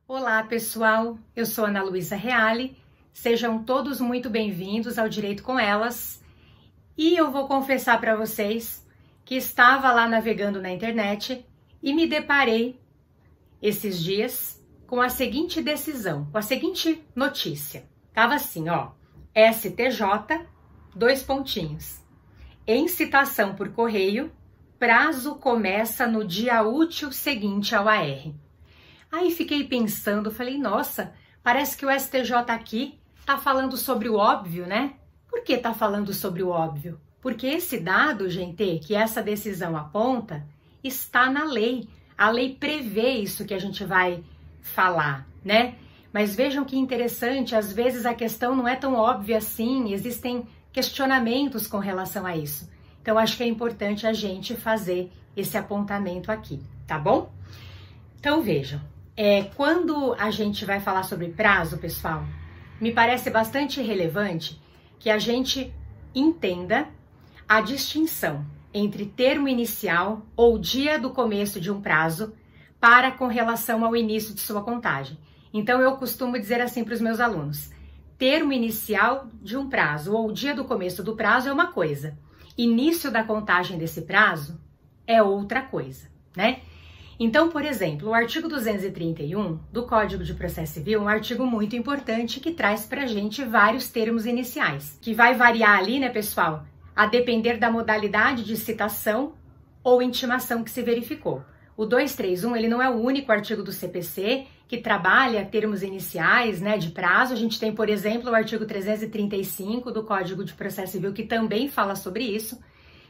Olá, pessoal. Eu sou Ana Luísa Reale. Sejam todos muito bem-vindos ao Direito com Elas. E eu vou confessar para vocês que estava lá navegando na internet e me deparei esses dias com a seguinte decisão, com a seguinte notícia. Tava assim, ó, STJ, dois pontinhos. Em citação por correio, prazo começa no dia útil seguinte ao AR. Aí fiquei pensando, falei, nossa, parece que o STJ aqui tá falando sobre o óbvio, né? Por que tá falando sobre o óbvio? Porque esse dado, gente, que essa decisão aponta, está na lei. A lei prevê isso que a gente vai falar, né? Mas vejam que interessante, às vezes a questão não é tão óbvia assim, existem questionamentos com relação a isso. Então, acho que é importante a gente fazer esse apontamento aqui, tá bom? Então, vejam, quando a gente vai falar sobre prazo, pessoal, me parece bastante relevante que a gente entenda a distinção entre termo inicial ou dia do começo de um prazo para com relação ao início de sua contagem. Então, eu costumo dizer assim para os meus alunos, termo inicial de um prazo ou dia do começo do prazo é uma coisa, início da contagem desse prazo é outra coisa, né? Então, por exemplo, o artigo 231 do Código de Processo Civil é um artigo muito importante que traz para a gente vários termos iniciais, que vai variar ali, né, pessoal, a depender da modalidade de citação ou intimação que se verificou. O 231, ele não é o único artigo do CPC que trabalha termos iniciais, né, de prazo. A gente tem, por exemplo, o artigo 335 do Código de Processo Civil que também fala sobre isso,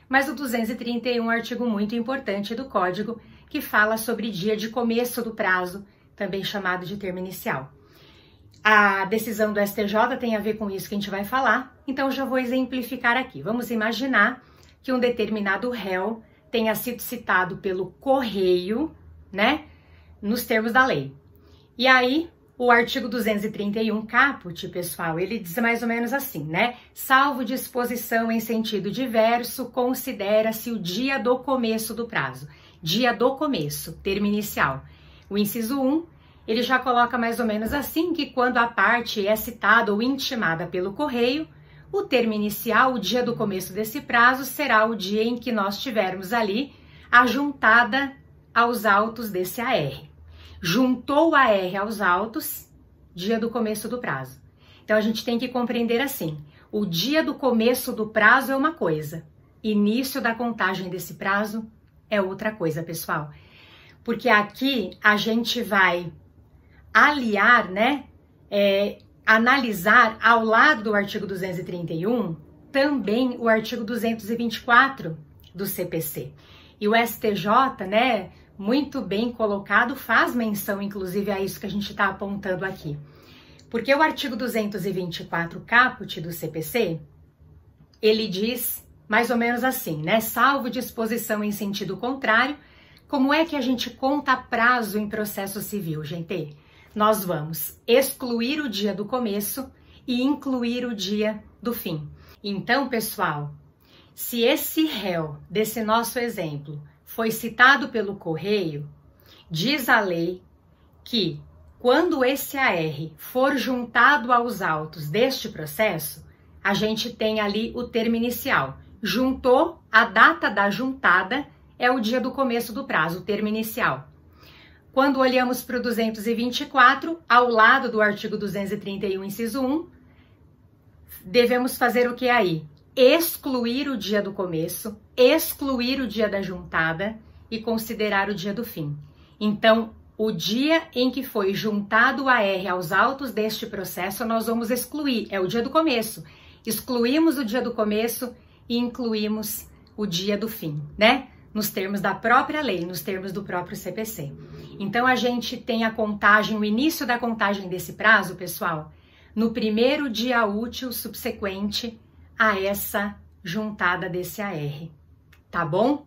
mas o 231 é um artigo muito importante do Código que fala sobre dia de começo do prazo, também chamado de termo inicial. A decisão do STJ tem a ver com isso que a gente vai falar, então já vou exemplificar aqui. Vamos imaginar que um determinado réu tenha sido citado pelo correio, né, nos termos da lei. E aí, o artigo 231 caput, pessoal, ele diz mais ou menos assim, né? Salvo disposição em sentido diverso, considera-se o dia do começo do prazo. Dia do começo, termo inicial. O inciso 1, ele já coloca mais ou menos assim, que quando a parte é citada ou intimada pelo correio, o termo inicial, o dia do começo desse prazo, será o dia em que nós tivermos ali a juntada aos autos desse AR. Juntou o AR aos autos, dia do começo do prazo. Então, a gente tem que compreender assim, o dia do começo do prazo é uma coisa, início da contagem desse prazo é outra coisa, pessoal. Porque aqui a gente vai aliar, né, analisar ao lado do artigo 231 também o artigo 224 do CPC. E o STJ, né, muito bem colocado, faz menção, inclusive, a isso que a gente está apontando aqui. Porque o artigo 224 caput do CPC, ele diz mais ou menos assim, né? Salvo disposição em sentido contrário, como é que a gente conta prazo em processo civil, gente? Nós vamos excluir o dia do começo e incluir o dia do fim. Então, pessoal, se esse réu desse nosso exemplo foi citado pelo correio, diz a lei que quando esse AR for juntado aos autos deste processo, a gente tem ali o termo inicial. Juntou, a data da juntada é o dia do começo do prazo, o termo inicial. Quando olhamos para o 224, ao lado do artigo 231, inciso 1, devemos fazer o que aí? Excluir o dia do começo, excluir o dia da juntada e considerar o dia do fim. Então, o dia em que foi juntado o AR aos autos deste processo, nós vamos excluir, é o dia do começo. Excluímos o dia do começo e incluímos o dia do fim, né? Nos termos da própria lei, nos termos do próprio CPC. Então, a gente tem a contagem, o início da contagem desse prazo, pessoal, no primeiro dia útil subsequente a essa juntada desse AR, tá bom?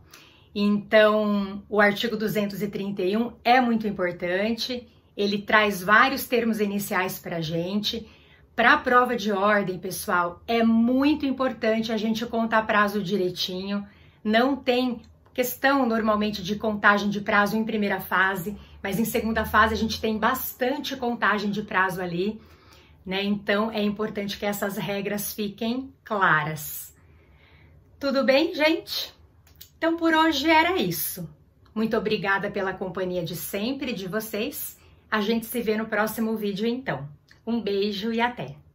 Então, o artigo 231 é muito importante, ele traz vários termos iniciais para a gente. Para a prova de ordem, pessoal, é muito importante a gente contar prazo direitinho, não tem questão normalmente de contagem de prazo em primeira fase, mas em segunda fase a gente tem bastante contagem de prazo ali, né? Então é importante que essas regras fiquem claras. Tudo bem, gente? Então por hoje era isso. Muito obrigada pela companhia de sempre de vocês. A gente se vê no próximo vídeo então. Um beijo e até!